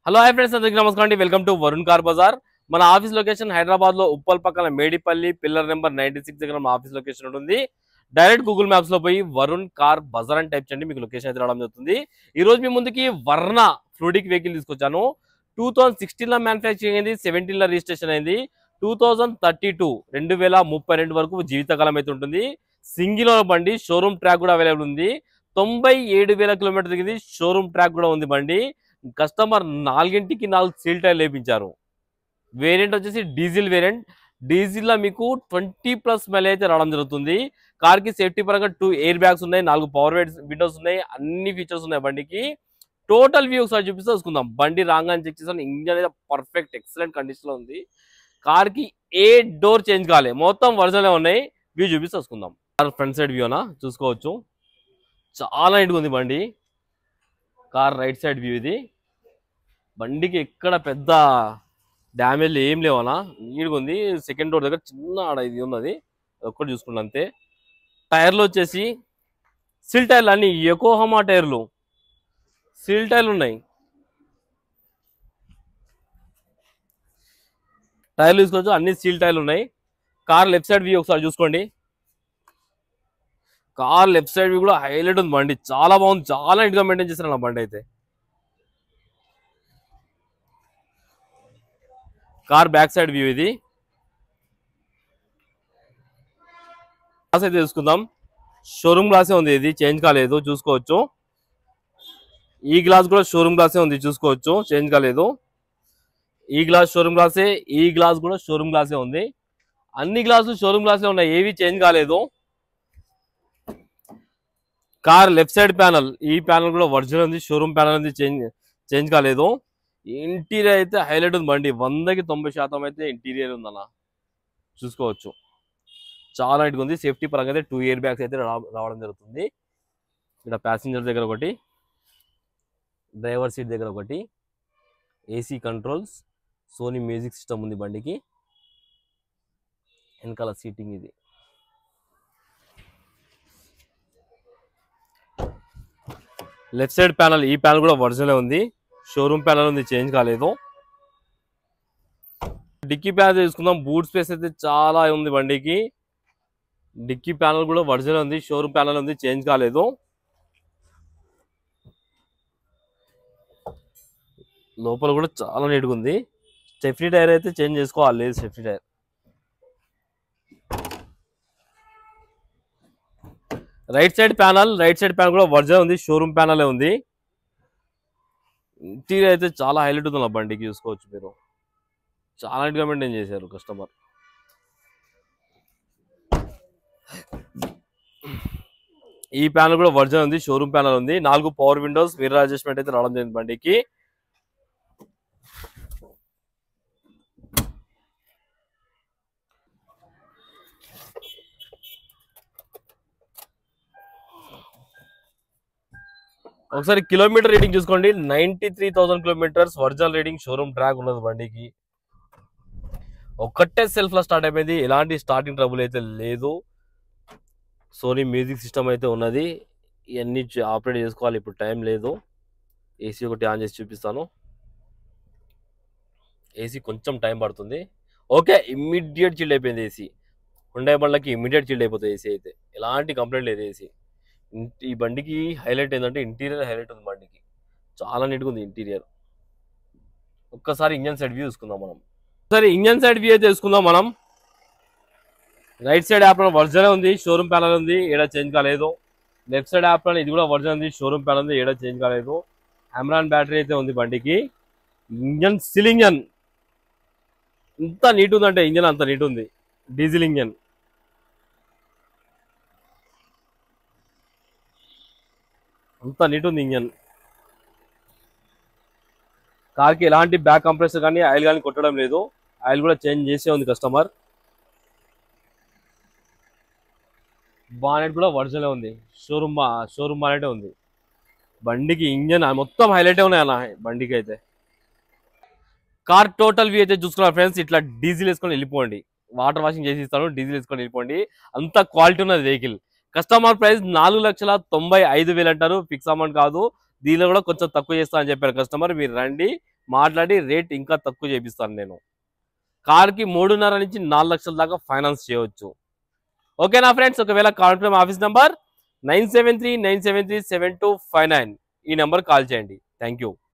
Hello hi friends, అందరికీ నమస్కారం అండి. Welcome to Varun car Bazaar. మన ఆఫీస్ లొకేషన్ హైదరాబాద్ లో ఉప్పల్ పక్కన మేడిపల్లి పిల్లర్ నెంబర్ 96 దగ్గర మన ఆఫీస్ లొకేషన్ ఉంటుంది. డైరెక్ట్ గూగుల్ మ్యాప్స్ లో పోయి వరుణ్ కార్ బజార్ అని టైప్ చేయండి, మీకు లొకేషన్ అయితే రావడం జరుగుతుంది. ఈ రోజు మీ ముందుకి వర్ణ ఫ్లూడిక్ వెహికల్ తీసుకొచ్చాను. 2016 లో మ్యానుఫ్యాక్చరింగ్ అయింది, 17 లో రిజిస్ట్రేషన్ అయింది. 2032 వరకు జీవితకాలం అయితే ఉంటుంది. సింగిల్ ఓనర్ బండి, షోరూమ్ ట్రాక్ కూడా అవైలబుల్ ఉంది. 97,000 కిలోమీటర్ దిగింది, షోరూమ్ ట్రాక్ కూడా ఉంది బండి. కస్టమర్ 4కి 4 సీల్ టైర్ లేపించారు. వేరియంట్ వచ్చేసి డీజిల్ వేరియంట్. డీజిల్ లో మీకు 20+ మైలేజ్ అయితే రావడం జరుగుతుంది. కార్ కి సేఫ్టీ పరంగా 2 ఎయిర్ బ్యాగ్స్ ఉన్నాయి, 4 పవర్ విండోస్ ఉన్నాయి, అన్ని ఫీచర్స్ ఉన్నాయి బండికి. టోటల్ వ్యూ ఒకసారి చూపిస్తే చూసుకుందాం. బండి రాగానే చెక్ చేసాను, ఇంజన్ అయితే పర్ఫెక్ట్ ఎక్సలెంట్ కండిషన్ లో ఉంది. కార్ కి ఏ డోర్ చేంజ్ కాలే, మొత్తం ఒరిజినల్ ఉన్నాయి. వ్యూ చూపిస్తే చూసుకుందాం. కార్ ఫ్రంట్ సైడ్ వ్యూ అనా చూసుకోవచ్చు, చాలా నీట్గా ఉంది బండి. కార్ రైట్ సైడ్ వ్యూ ఇది. బండికి ఎక్కడ పెద్ద డ్యామేజ్ ఏం లేవనా, నీట్గా ఉంది. సెకండ్ డోర్ దగ్గర చిన్న ఆడ ఇది ఉన్నది, ఒక్కటి చూసుకుంటా అంతే. టైర్లు వచ్చేసి సిల్ టైర్లు, అన్ని ఎకోహమా టైర్లు, సిల్ టైర్లు ఉన్నాయి. టైర్లు తీసుకోవచ్చు, అన్ని సీల్ టైర్లు ఉన్నాయి. కార్ లెఫ్ట్ సైడ్ వ్యూ ఒకసారి చూసుకోండి. కార్ లెఫ్ట్ సైడ్ వ్యూ కూడా హైలైట్ ఉంది. బండి చాలా బాగుంది, చాలా నీట్గా మెయింటైన్ చేస్తారు నా బండి అయితే. కార్ బ్యాక్ సైడ్ వ్యూ ఇది. గ్లాస్ అయితే చూసుకుందాం. షోరూమ్ గ్లాసే ఉంది, ఇది చేంజ్ కాలేదు, చూసుకోవచ్చు. ఈ గ్లాస్ కూడా షోరూమ్ గ్లాసే ఉంది, చూసుకోవచ్చు, చేంజ్ కాలేదు. ఈ గ్లాస్ షోరూమ్ గ్లాసే, ఈ గ్లాస్ కూడా షోరూమ్ గ్లాసే ఉంది. అన్ని గ్లాసులు షోరూమ్ గ్లాసే ఉన్నాయి, ఏవి చేంజ్ కాలేదు. కార్ లెఫ్ట్ సైడ్ ప్యానల్, ఈ ప్యానల్ కూడా ఒరిజినల్ ఉంది, షోరూమ్ ప్యానల్ ఉంది, చేంజ్ కాలేదు. ఇంటీరియర్ అయితే హైలైట్ ఉంది బండి, 100కి 90% అయితే ఇంటీరియర్ ఉందన్న, చూసుకోవచ్చు. చాలా నీట్గా ఉంది. సేఫ్టీ పరంగా అయితే 2 ఎయిర్ బ్యాగ్స్ అయితే రావడం జరుగుతుంది. ఇక్కడ ప్యాసింజర్ దగ్గర ఒకటి, డ్రైవర్ సీట్ దగ్గర ఒకటి, AC controls, Sony music system ఉంది బండికి. వెనకాల సీటింగ్ ఇది. లెఫ్ట్ సైడ్ ప్యానల్, ఈ ప్యానల్ కూడా ఒరిజినల్ ఉంది, షోరూమ్ ప్యానల్ ఉంది, చేంజ్ కాలేదు. డిక్కీ ప్యానల్ చూసుకుందాం. బూట్ స్పేస్ అయితే చాలా ఉంది బండికి. డిక్కీ ప్యానల్ కూడా ఒరిజినల్ ఉంది, షోరూమ్ ప్యానల్ ఉంది, చేంజ్ కాలేదు. లోపల కూడా చాలా నీట్గా ఉంది. స్టెఫ్నీ టైర్ అయితే చేంజ్ చేసుకోవాలి, లేదు stepney tyre. Right side panel కూడా ఒరిజినల్ ఉంది, షోరూమ్ ప్యానల్ ఉంది. ఇంటీరియర్ అయితే చాలా హైలైట్ ఉంది ఆ బండికి, చూసుకోవచ్చు మీరు. చాలా నీట్గా మెయింటైన్ చేశారు కస్టమర్. ఈ ప్యానల్ కూడా ఒరిజినల్ ఉంది, షోరూమ్ ప్యానల్ ఉంది. 4 పవర్ విండోస్, మిర్రర్ అడ్జస్ట్మెంట్ అయితే రావడం జరిగింది బండికి. ఒకసారి కిలోమీటర్ రీడింగ్ చూసుకోండి. 93,000 kilometres original reading, showroom track ఉన్నది బండికి. ఒక్కటే సెల్ఫ్ లో స్టార్ట్ అయిపోయింది, ఎలాంటి స్టార్టింగ్ ట్రబుల్ అయితే లేదు. సోనీ మ్యూజిక్ సిస్టమ్ అయితే ఉన్నది, ఇవన్నీ ఆపరేట్ చేసుకోవాలి, ఇప్పుడు టైం లేదు. ఏసీ ఒకటి ఆన్ చేసి చూపిస్తాను. ఏసీ కొంచెం టైం పడుతుంది. ఓకే, ఇమ్మీడియట్ చిల్డ్ అయిపోయింది ఏసీ. హుండై బండ్లకి ఇమ్మీడియట్ చిల్డ్ అయిపోతుంది ఏసీ అయితే, ఎలాంటి కంప్లైంట్ లేదు ఏసీ. ఈ బండికి హైలైట్ ఏంటంటే ఇంటీరియర్ హైలైట్ ఉంది బండికి, చాలా నీట్గా ఉంది ఇంటీరియర్. ఒక్కసారి ఇంజన్ సైడ్ వ్యూ చూసుకుందాం మనం. ఒకసారి ఇంజన్ సైడ్ వ్యూ అయితే చూసుకుందాం మనం. రైట్ సైడ్ యాప్రాన్ ఒరిజినల్ ఉంది, షోరూమ్ ప్యానల్ ఉంది, ఏడా చేంజ్ కాలేదు. లెఫ్ట్ సైడ్ యాప్రాన్ ఇది కూడా ఒరిజినల్ ఉంది, షోరూమ్ ప్యానల్ ఉంది, ఏడా చేంజ్ కాలేదు. అమ్రాన్ బ్యాటరీ అయితే ఉంది బండికి. ఇంజన్ సిల్ ఇంజన్ ఎంత నీట్ ఉందంటే, ఇంజన్ అంత నీట్ ఉంది. Diesel engine. అంత నీట్ ఉంది ఇంజన్. కార్కి ఎలాంటి బ్యాక్ కంప్రెసర్ కానీ ఆయిల్ కానీ కొట్టడం లేదు, ఆయిల్ కూడా చేంజ్ చేసే ఉంది కస్టమర్. బానెట్ కూడా ఒరిజినల్ ఉంది, షోరూమ్ బానెటే ఉంది బండికి. ఇంజన్ మొత్తం హైలైటే ఉన్నాయి అన్న బండికి అయితే. కార్ టోటల్ వ్యూ అయితే చూసుకున్నారు ఫ్రెండ్స్. ఇట్లా డీజిల్ వేసుకొని వెళ్ళిపోండి, వాటర్ వాషింగ్ చేసి ఇస్తాను, డీజిల్ వేసుకొని వెళ్ళిపోండి. అంత క్వాలిటీ ఉన్నది వెహికల్. కస్టమర్ ప్రైస్ 4,95,000 అంటారు, ఫిక్స్ అమౌంట్ కాదు. దీనిలో కూడా కొంచెం తక్కువ చేస్తా అని చెప్పారు కస్టమర్. మీరు రండి, మాట్లాడి రేట్ ఇంకా తక్కువ చేపిస్తాను నేను. కార్కి 3.5 నుంచి 4 లక్షల దాకా ఫైనాన్స్ చేయవచ్చు. ఓకేనా ఫ్రెండ్స్? ఒకవేళ కావాలంటే మా ఆఫీస్ నంబర్ 9739737259 ఈ నెంబర్ కాల్ చేయండి. Thank you.